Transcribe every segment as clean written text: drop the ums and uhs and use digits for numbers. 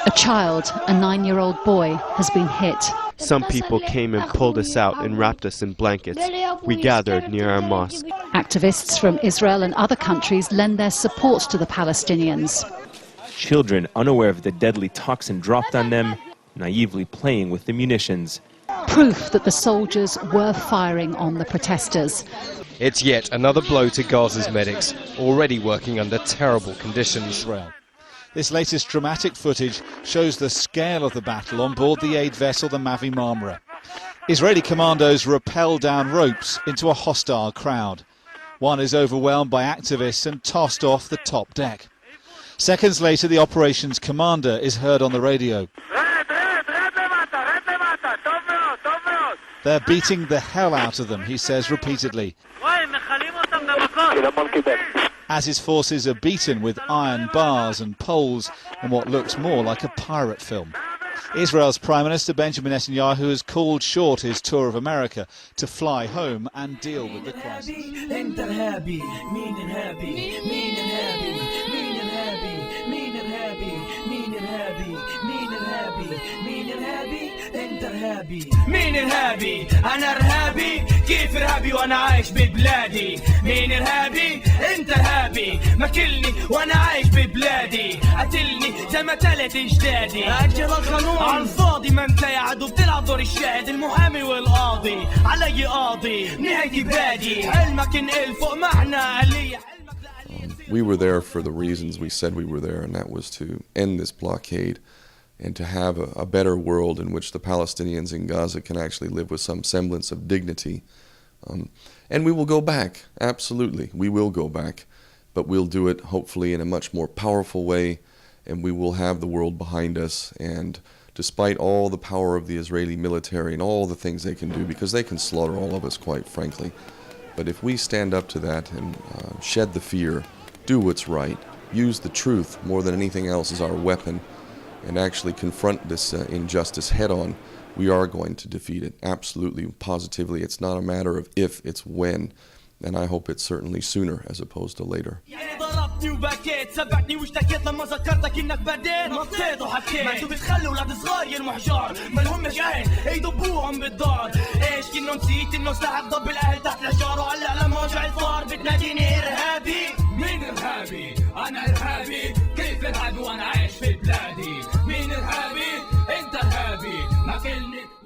A child, a 9-year-old boy, has been hit. Some people came and pulled us out and wrapped us in blankets. We gathered near our mosque. Activists from Israel and other countries lend their support to the Palestinians. Children, unaware of the deadly toxin dropped on them, naively playing with the munitions. Proof that the soldiers were firing on the protesters. It's yet another blow to Gaza's medics, already working under terrible conditions. This latest dramatic footage shows the scale of the battle on board the aid vessel, the Mavi Marmara. Israeli commandos rappel down ropes into a hostile crowd. One is overwhelmed by activists and tossed off the top deck. Seconds later, the operations commander is heard on the radio. They're beating the hell out of them, he says repeatedly, as his forces are beaten with iron bars and poles in what looks more like a pirate film. Israel's Prime Minister Benjamin Netanyahu has called short his tour of America to fly home and deal with the crisis. مين إرهابي؟ أنا إرهابي؟ كيف إرهابي وأنا عايش ببلادي؟ مين إرهابي؟ أنت إرهابي، ماكلني وأنا عايش ببلادي، قتلني زي ما قتلت أجدادي، أجل القانون على الفاضي، ما أنت يا عدو بتلعب دور الشاهد المحامي والقاضي، علي قاضي، نهايتي بلادي، علمك انقل فوق معنا قلية. We were there for the reasons we said we were there, and that was to end this blockade and to have a better world in which the Palestinians in Gaza can actually live with some semblance of dignity. And we will go back, absolutely, we will go back, but we'll do it hopefully in a much more powerful way, and we will have the world behind us. And despite all the power of the Israeli military and all the things they can do, because they can slaughter all of us, quite frankly, but if we stand up to that and shed the fear, do what's right, use the truth more than anything else as our weapon, and actually confront this injustice head-on, we are going to defeat it, absolutely, positively. It's not a matter of if, it's when, and I hope it's certainly sooner as opposed to later.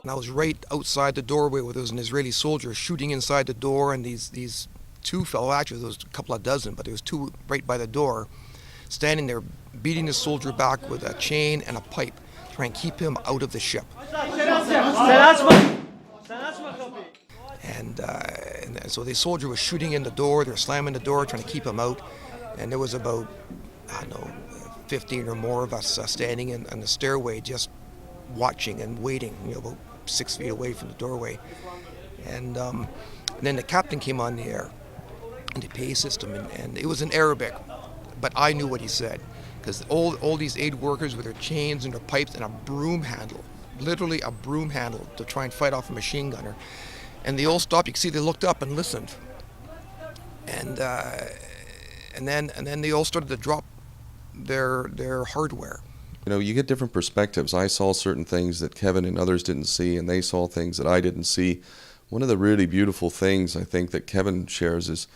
And I was right outside the doorway where there was an Israeli soldier shooting inside the door, and these two fellow, actually there was a couple of dozen, but there was two right by the door, standing there beating the soldier back with a chain and a pipe, trying to keep him out of the ship. And so the soldier was shooting in the door, they were slamming the door, trying to keep him out, and there was about, I don't know, 15 or more of us standing in on the stairway just watching and waiting, about 6 feet away from the doorway. And then the captain came on the air, and the PA system, and it was in Arabic, but I knew what he said, because all these aid workers with their chains and their pipes and a broom handle, literally a broom handle, to try and fight off a machine gunner. And they all stopped. You can see they looked up and listened. And then they all started to drop their hardware. You get different perspectives. I saw certain things that Kevin and others didn't see, and they saw things that I didn't see. One of the really beautiful things I think that Kevin shares is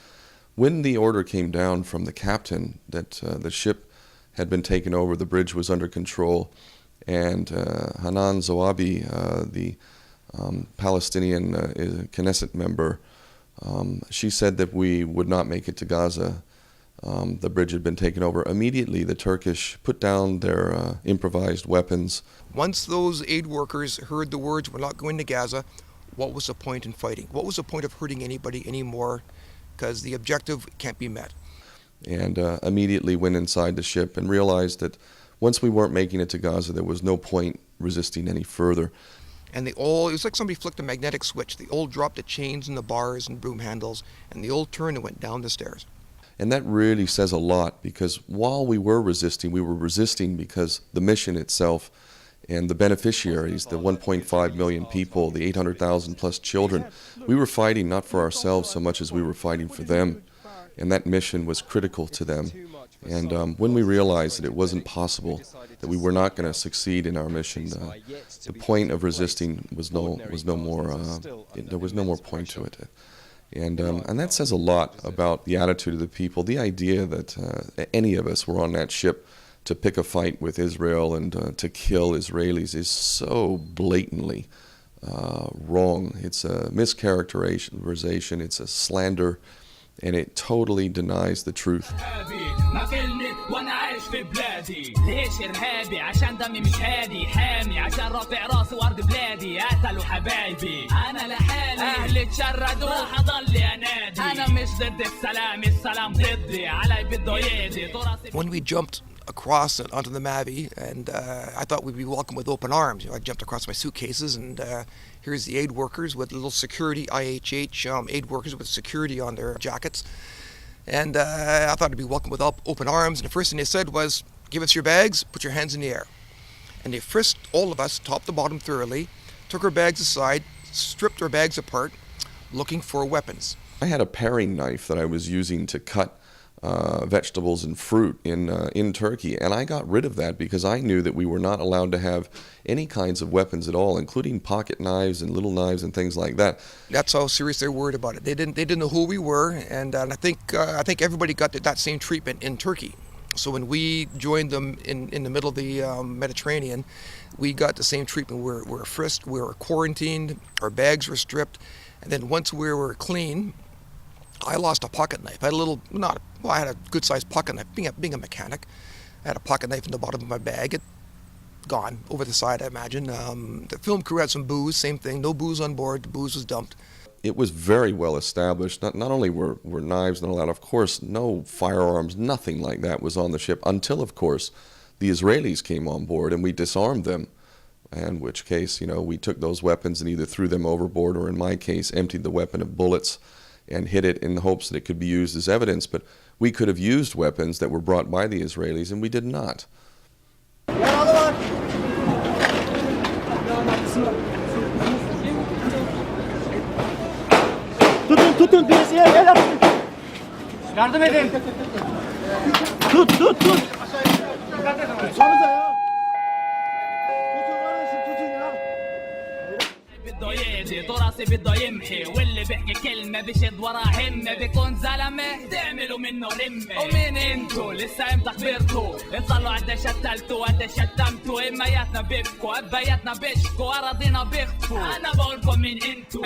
when the order came down from the captain that the ship had been taken over, the bridge was under control, and Hanan Zoabi, the Palestinian Knesset member, she said that we would not make it to Gaza. The bridge had been taken over. Immediately, the Turkish put down their improvised weapons. Once those aid workers heard the words, "We're not going to Gaza," what was the point in fighting? What was the point of hurting anybody anymore? Because the objective can't be met. And immediately went inside the ship and realized that once we weren't making it to Gaza, there was no point resisting any further. And it was like somebody flicked a magnetic switch. They all dropped the chains and the bars and broom handles, and they all turned and went down the stairs. And that really says a lot, because while we were resisting because the mission itself and the beneficiaries, the 1.5 million people, the 800,000 plus children, we were fighting not for ourselves so much as we were fighting for them. And that mission was critical to them. And when we realized that it wasn't possible that we were not going to succeed in our mission. The point of resisting was no more. There was no more point to it. And that says a lot about the attitude of the people. The idea that any of us were on that ship to pick a fight with Israel and to kill Israelis is so blatantly wrong. It's a mischaracterization, it's a slander, and it totally denies the truth. When we jumped across onto the Mavi, and I thought we'd be welcomed with open arms. I jumped across my suitcases, and here's the aid workers with little security, IHH aid workers with security on their jackets. And I thought I'd be welcomed with open arms, and the first thing they said was, "Give us your bags, put your hands in the air." And they frisked all of us, top to bottom thoroughly, took our bags aside, stripped our bags apart, looking for weapons. I had a paring knife that I was using to cut vegetables and fruit in Turkey, and I got rid of that because I knew that we were not allowed to have any kinds of weapons at all, including pocket knives and little knives and things like that. That's how serious they were worried about it. They didn't know who we were, and I think everybody got that same treatment in Turkey. So when we joined them in the middle of the Mediterranean, we got the same treatment. We were frisked, we were quarantined, our bags were stripped, and then once we were clean, I lost a pocket knife. I had I had a good-sized pocket knife. Being a mechanic, I had a pocket knife in the bottom of my bag. It gone over the side, I imagine. The film crew had some booze, same thing. No booze on board. The booze was dumped. It was very well established. Not only were knives not allowed, of course, no firearms, nothing like that was on the ship until, of course, the Israelis came on board and we disarmed them. In which case, we took those weapons and either threw them overboard or, in my case, emptied the weapon of bullets and hid it in the hopes that it could be used as evidence. But we could have used weapons that were brought by the Israelis, and we did not. Tutun birisi el atın. Yardım edin. Tut. Tutsanıza ya. بده يهدي تراثي بده يمحي واللي بيحكي كلمة بشد ورا همة بيكون زلمة تعملوا منه رمة ومين انتو لسه امتى كبرتوا اطلعوا قد شتلتوا قد شتمتوا امياتنا بيبكوا ابياتنا بيشكوا اراضينا بيخطفوا انا بقولكم مين انتو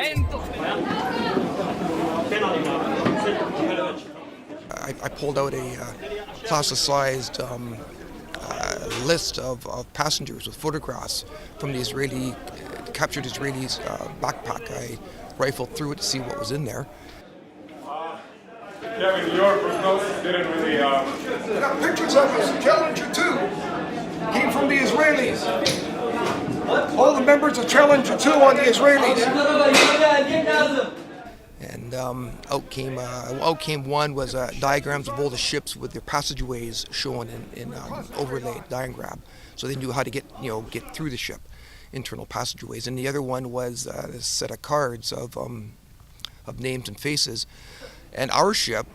I pulled out a plasticized list of passengers with photographs from the captured Israelis' backpack. I rifled through it to see what was in there. Kevin, your prognosis didn't really... I got pictures of us. Challenger 2 came from the Israelis. All the members of Challenger 2 on the Israelis. And out came one was diagrams of all the ships with their passageways shown in overlaid diagram, so they knew how to get through the ship, internal passageways. And the other one was a set of cards of names and faces. And our ship,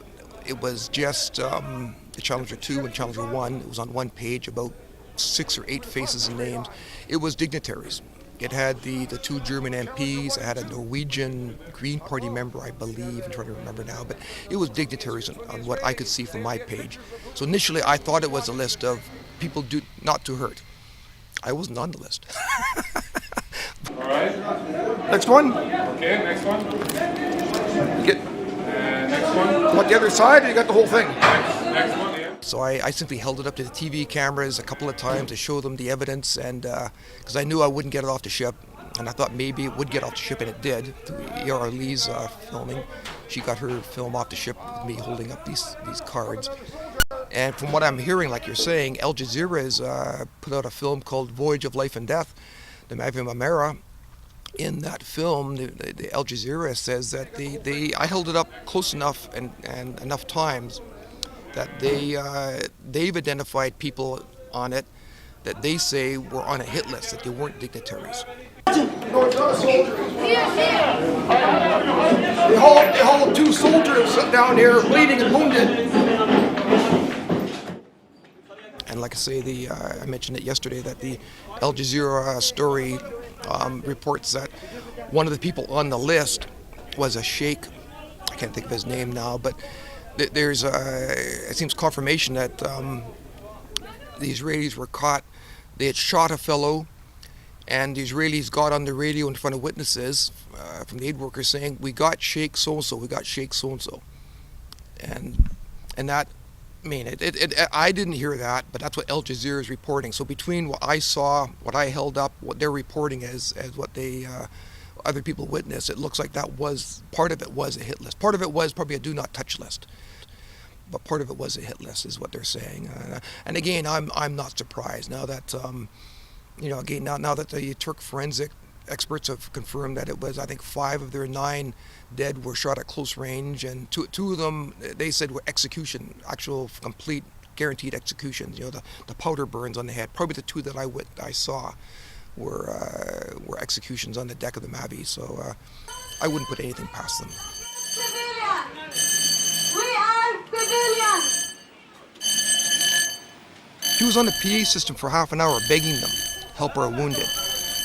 it was just the Challenger 2 and Challenger 1. It was on one page, about 6 or 8 faces and names. It was dignitaries. It had the 2 German MPs, it had a Norwegian Green Party member, I believe, I'm trying to remember now, but it was dignitaries on what I could see from my page. So initially I thought it was a list of people not to hurt. I wasn't on the list. All right. Next one. Okay, next one. Next one. Want the other side, or you got the whole thing? Next one, yeah. So I simply held it up to the TV cameras a couple of times to show them the evidence, and because I knew I wouldn't get it off the ship, and I thought maybe it would get off the ship, and it did. Through E.R. Lee's filming, she got her film off the ship with me holding up these cards. And from what I'm hearing, like you're saying, Al Jazeera has put out a film called Voyage of Life and Death, the Mavi Marmara. In that film, the Al Jazeera says that I held it up close enough and enough times that they've identified people on it that they say were on a hit list, that they weren't dignitaries. They hauled 2 soldiers down here bleeding and wounded. And like I say, I mentioned it yesterday that the Al Jazeera story reports that one of the people on the list was a sheikh. I can't think of his name now, but there's it seems confirmation that the Israelis were caught. They had shot a fellow, and the Israelis got on the radio in front of witnesses from the aid workers saying, "We got Sheikh so-and-so, we got Sheikh so-and-so." And that, I mean, I didn't hear that, but that's what Al Jazeera is reporting. So between what I saw, what I held up, what they're reporting as what they other people witnessed, it looks like that was, part of it was a hit list. Part of it was probably a do not touch list. But part of it was a hit list, is what they're saying. And again, I'm not surprised now that, again, now that the Turk forensic experts have confirmed that it was, I think, 5 of their 9 dead were shot at close range, and two of them, they said, were execution, actual complete guaranteed executions. The powder burns on the head. Probably the 2 that I saw were executions on the deck of the Mavi. So I wouldn't put anything past them. He was on the PA system for half an hour begging them, help our wounded,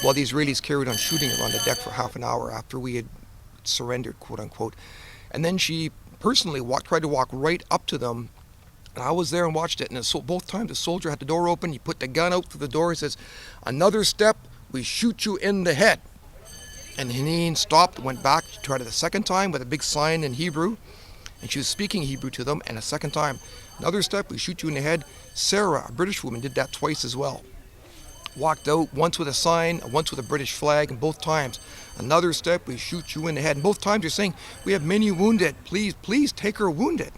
while the Israelis carried on shooting her on the deck for half an hour after we had surrendered, quote unquote. And then she personally tried to walk right up to them, and I was there and watched it. And so both times the soldier had the door open, he put the gun out through the door, he says, "Another step, we shoot you in the head." And Haneen stopped, went back, tried it the second time with a big sign in Hebrew, and she was speaking Hebrew to them, and a second time, "Another step, we shoot you in the head." Sarah, a British woman, did that twice as well. Walked out, once with a sign, once with a British flag, and both times, "Another step, we shoot you in the head." And both times you're saying, "We have many wounded, please take our wounded,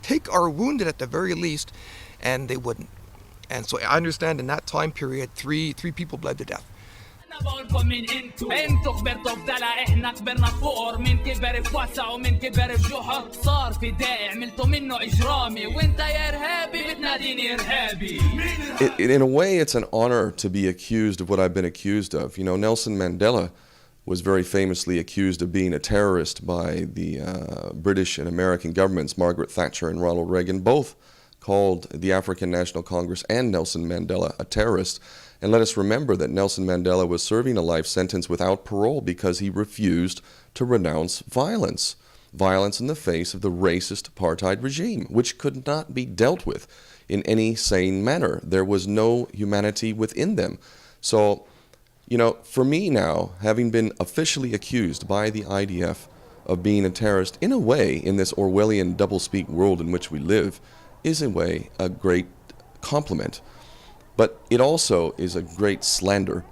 take our wounded at the very least," and they wouldn't. And so I understand in that time period, three people bled to death. بقولكم مين انتوا كبرتوا بدلع احنا كبرنا فقر من كبر في وسع ومن كبر في جحر صار فدائي عملتوا منه اجرامي وانت يا ارهابي بتناديني ارهابي. In a way, it's an honor to be accused of what I've been accused of. Nelson Mandela was very famously accused of being a terrorist by the British and American governments. Margaret Thatcher and Ronald Reagan both called the African National Congress and Nelson Mandela a terrorist. And let us remember that Nelson Mandela was serving a life sentence without parole because he refused to renounce violence in the face of the racist apartheid regime, which could not be dealt with in any sane manner. There was no humanity within them. So, for me now, having been officially accused by the IDF of being a terrorist, in a way, in this Orwellian doublespeak world in which we live, is in a way a great compliment. But it also is a great slander.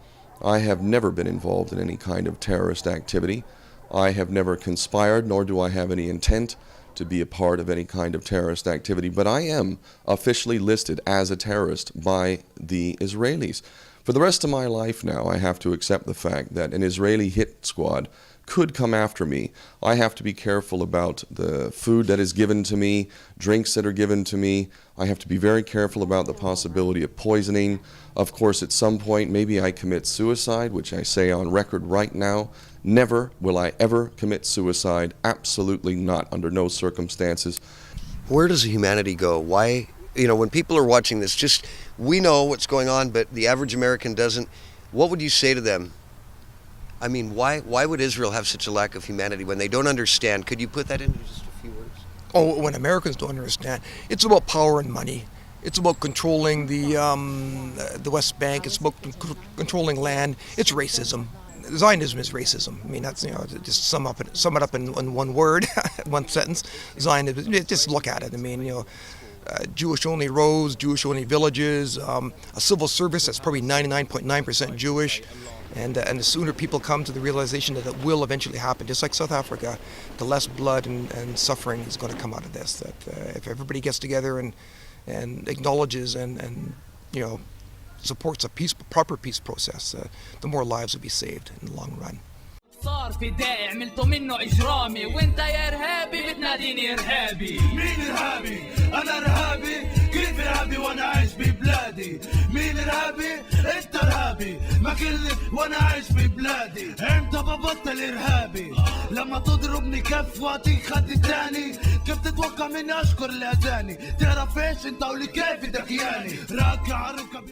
I have never been involved in any kind of terrorist activity. I have never conspired, nor do I have any intent to be a part of any kind of terrorist activity. But I am officially listed as a terrorist by the Israelis. For the rest of my life now, I have to accept the fact that an Israeli hit squad could come after me. I have to be careful about the food that is given to me, drinks that are given to me. I have to be very careful about the possibility of poisoning. Of course, at some point, maybe I commit suicide, which I say on record right now. Never will I ever commit suicide. Absolutely not, under no circumstances. Where does humanity go? Why, when people are watching this, we know what's going on, but the average American doesn't. What would you say to them? I mean, why would Israel have such a lack of humanity when they don't understand? Could you put that into just a few words? Oh, when Americans don't understand, it's about power and money. It's about controlling the West Bank. It's about controlling land. It's racism. Zionism is racism. I mean, that's just sum it up in one word, one sentence. Zionism. Just look at it. I mean, Jewish-only roads, Jewish-only villages, a civil service that's probably 99.9% Jewish. And the sooner people come to the realization that it will eventually happen, just like South Africa, the less blood and suffering is going to come out of this. That if everybody gets together and acknowledges and supports a proper peace process, the more lives will be saved in the long run. صار فدائي عملتوا منه اجرامي وانت يا ارهابي بتناديني ارهابي. مين ارهابي؟ انا ارهابي؟ كيف ارهابي وانا عايش ببلادي؟ مين ارهابي؟ انت ارهابي. ماكلني وانا عايش في بلادي. امتى ببطل ارهابي؟ لما تضربني كف واعطيك خد تاني. كيف تتوقع مني اشكر الاذاني؟ تعرف ايش انت ولكيف دكياني؟ راكع ركب